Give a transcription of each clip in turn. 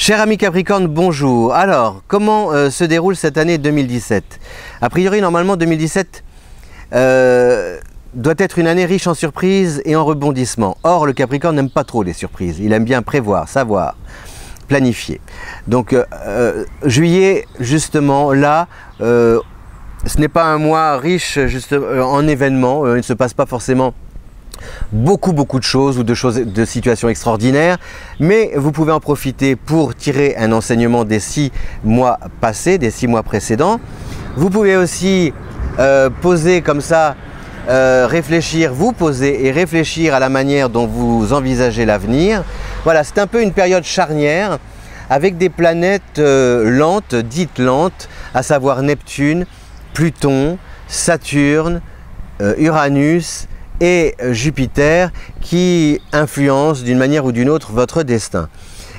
Cher ami Capricorne, bonjour. Alors, comment se déroule cette année 2017? A priori, normalement, 2017 doit être une année riche en surprises et en rebondissements. Or, le Capricorne n'aime pas trop les surprises. Il aime bien prévoir, savoir, planifier. Donc, juillet, justement, là, ce n'est pas un mois riche en événements. Il ne se passe pas forcément beaucoup de choses ou de situations extraordinaires, mais vous pouvez en profiter pour tirer un enseignement des 6 mois passés, des 6 mois précédents. Vous pouvez aussi poser comme ça, réfléchir, vous poser et réfléchir à la manière dont vous envisagez l'avenir. Voilà, c'est un peu une période charnière avec des planètes lentes, dites lentes, à savoir Neptune, Pluton, Saturne, Uranus et Jupiter qui influencent d'une manière ou d'une autre votre destin.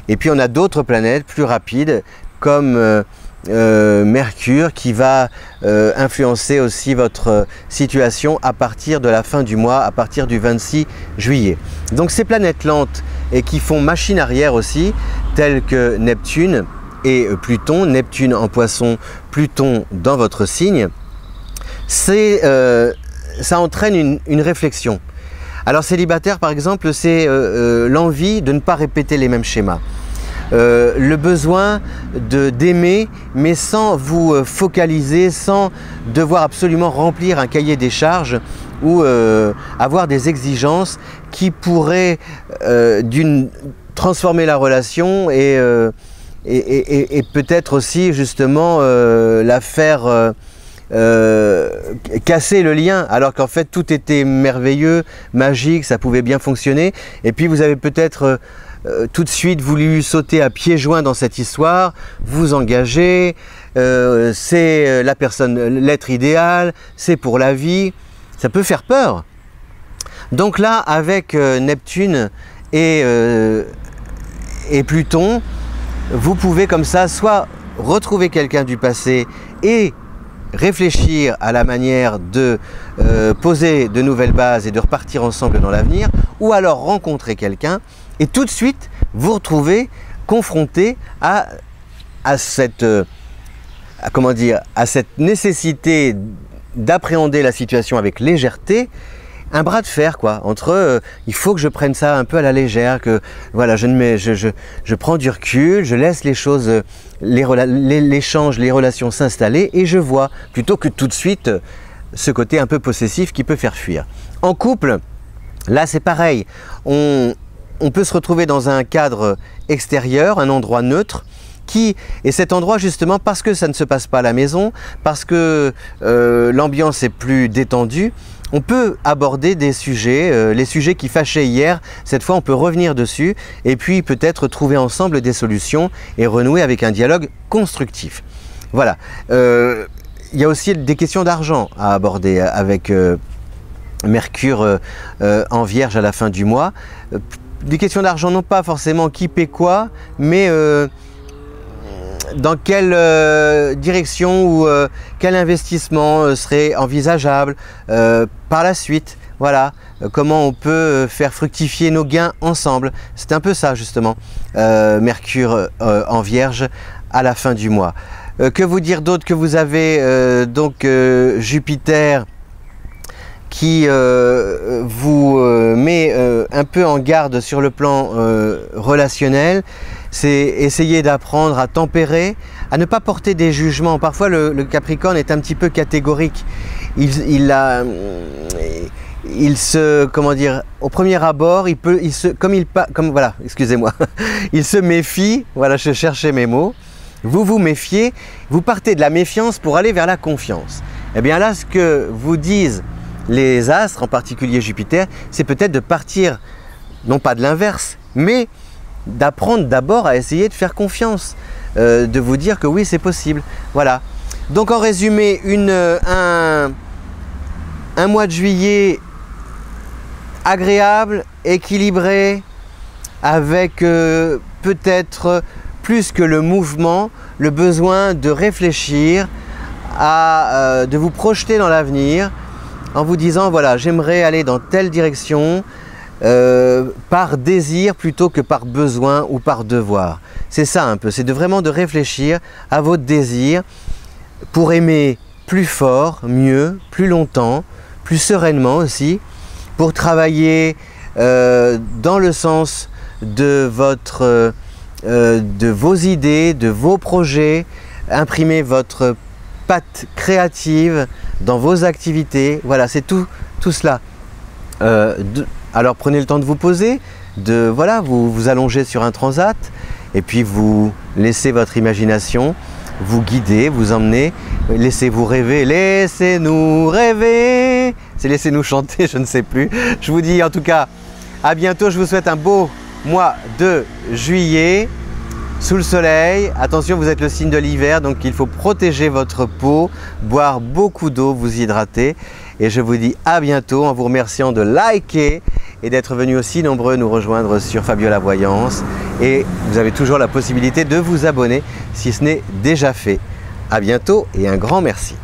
Et puis on a d'autres planètes plus rapides comme Mercure qui va influencer aussi votre situation à partir de la fin du mois, à partir du 26 juillet. Donc ces planètes lentes et qui font machine arrière aussi, telles que Neptune et Pluton, Neptune en Poisson, Pluton dans votre signe, ça entraîne une réflexion. Alors célibataire par exemple, c'est l'envie de ne pas répéter les mêmes schémas. Le besoin d'aimer mais sans vous focaliser, sans devoir absolument remplir un cahier des charges ou avoir des exigences qui pourraient transformer la relation et peut-être aussi justement la faire casser le lien, alors qu'en fait tout était merveilleux, magique, ça pouvait bien fonctionner, et puis vous avez peut-être tout de suite voulu sauter à pieds joints dans cette histoire, vous engager, c'est la personne, l'être idéal, c'est pour la vie, ça peut faire peur. Donc là, avec Neptune et Pluton, vous pouvez comme ça soit retrouver quelqu'un du passé et réfléchir à la manière de poser de nouvelles bases et de repartir ensemble dans l'avenir, ou alors rencontrer quelqu'un et tout de suite vous retrouver confronté à cette nécessité d'appréhender la situation avec légèreté, un bras de fer quoi, entre il faut que je prenne ça un peu à la légère, que voilà, je prends du recul, je laisse les choses, l'échange, les relations s'installer et je vois, plutôt que tout de suite ce côté un peu possessif qui peut faire fuir. En couple, là c'est pareil, on peut se retrouver dans un cadre extérieur, un endroit neutre, et cet endroit justement parce que ça ne se passe pas à la maison, parce que l'ambiance est plus détendue, on peut aborder des sujets, les sujets qui fâchaient hier, cette fois on peut revenir dessus et puis peut-être trouver ensemble des solutions et renouer avec un dialogue constructif. Voilà. Il y a aussi des questions d'argent à aborder avec Mercure en Vierge à la fin du mois. Des questions d'argent, non pas forcément qui paie quoi, mais dans quelle direction ou quel investissement serait envisageable par la suite. Voilà, comment on peut faire fructifier nos gains ensemble. C'est un peu ça justement, Mercure en Vierge à la fin du mois. Que vous dire d'autre? Que vous avez donc Jupiter qui vous met un peu en garde sur le plan relationnel. C'est essayer d'apprendre à tempérer, à ne pas porter des jugements. Parfois le Capricorne est un petit peu catégorique. Il se, comment dire, au premier abord, il se méfie, voilà, je cherchais mes mots. Vous vous méfiez, vous partez de la méfiance pour aller vers la confiance. Et bien là, ce que vous disent les astres, en particulier Jupiter, c'est peut-être de partir, non pas de l'inverse, mais d'apprendre d'abord à essayer de faire confiance, de vous dire que oui, c'est possible. Voilà. Donc en résumé, un mois de juillet agréable, équilibré, avec peut-être plus que le mouvement, le besoin de réfléchir, de vous projeter dans l'avenir, en vous disant voilà, j'aimerais aller dans telle direction, par désir plutôt que par besoin ou par devoir. C'est ça un peu, c'est vraiment de réfléchir à votre désir pour aimer plus fort, mieux, plus longtemps, plus sereinement aussi, pour travailler dans le sens de vos idées, de vos projets, imprimer votre patte créative dans vos activités. Voilà, c'est tout cela. Alors prenez le temps de vous poser, voilà, vous allongez sur un transat et puis vous laissez votre imagination vous guider, vous emmener, laissez-vous rêver, laissez-nous rêver, c'est laissez-nous chanter, je ne sais plus. Je vous dis en tout cas à bientôt, je vous souhaite un beau mois de juillet sous le soleil. Attention, vous êtes le signe de l'hiver, donc il faut protéger votre peau, boire beaucoup d'eau, vous hydrater. Et je vous dis à bientôt en vous remerciant de liker et d'être venus aussi nombreux nous rejoindre sur Fabiola Voyance. Et vous avez toujours la possibilité de vous abonner si ce n'est déjà fait. À bientôt et un grand merci.